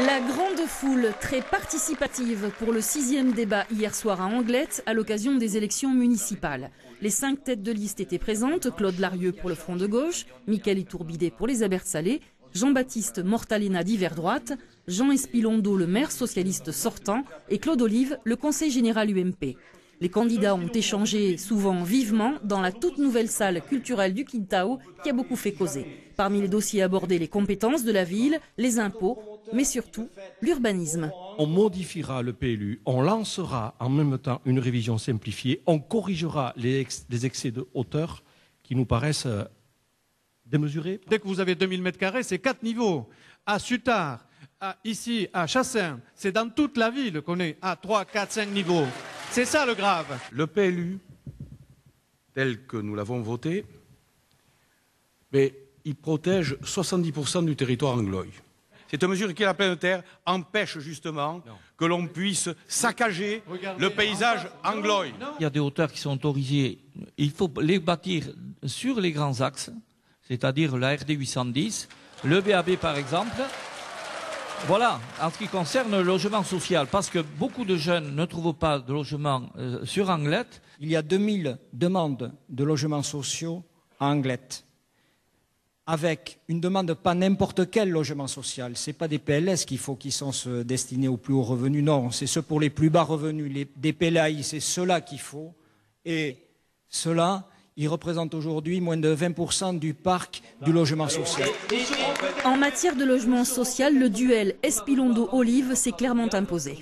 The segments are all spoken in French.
La grande foule, très participative pour le 6e débat hier soir à Anglet à l'occasion des élections municipales. Les 5 têtes de liste étaient présentes, Claude Larieux pour le Front de gauche, Mickaël Iturbidet pour les Abertzale, Jean-Baptiste Mortalena d'Hiver Droite, Jean Espilondo, le maire socialiste sortant, et Claude Olive, le conseil général UMP. Les candidats ont échangé souvent vivement dans la toute nouvelle salle culturelle du Quintao qui a beaucoup fait causer. Parmi les dossiers abordés, les compétences de la ville, les impôts, mais surtout l'urbanisme. On modifiera le PLU, on lancera en même temps une révision simplifiée, on corrigera les excès de hauteur qui nous paraissent démesurés. Dès que vous avez 2000 m², c'est 4 niveaux. À Sutard, ici à Chassin, c'est dans toute la ville qu'on est à 3, 4, 5 niveaux. C'est ça le grave. Le PLU, tel que nous l'avons voté, mais il protège 70% du territoire anglois. Cette mesure qui est la pleine terre empêche justement que l'on puisse saccager le paysage anglois. Il y a des hauteurs qui sont autorisées. Il faut les bâtir sur les grands axes, c'est-à-dire la RD 810, le BAB par exemple. Voilà, en ce qui concerne le logement social, parce que beaucoup de jeunes ne trouvent pas de logement sur Anglet. Il y a 2000 demandes de logements sociaux à Anglet, avec une demande pas n'importe quel logement social. Ce n'est pas des PLS qui sont destinés aux plus hauts revenus, non, c'est ceux pour les plus bas revenus, des PLAI, c'est ceux-là qu'il faut. Et ceux-là, ils représentent aujourd'hui moins de 20% du parc du logement social. En matière de logement social, le duel Espilondo-Olive s'est clairement imposé.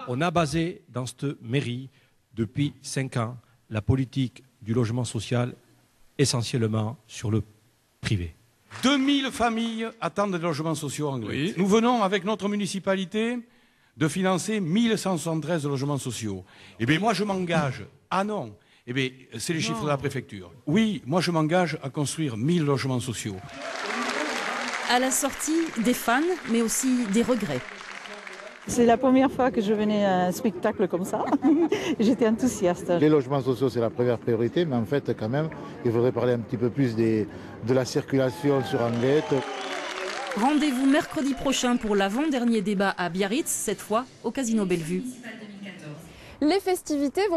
On a basé dans cette mairie, depuis 5 ans, la politique du logement social essentiellement sur le privé. 2000 familles attendent des logements sociaux anglais. Oui. Nous venons avec notre municipalité de financer 1173 logements sociaux. Eh bien moi je m'engage, ah non, eh bien c'est les chiffres de la préfecture. Oui, moi je m'engage à construire 1000 logements sociaux. À la sortie, des fans, mais aussi des regrets. C'est la première fois que je venais à un spectacle comme ça. J'étais enthousiaste. Les logements sociaux, c'est la première priorité, mais en fait, quand même, il faudrait parler un petit peu plus de la circulation sur Anglet. Rendez-vous mercredi prochain pour l'avant-dernier débat à Biarritz, cette fois au Casino Bellevue. Les festivités vont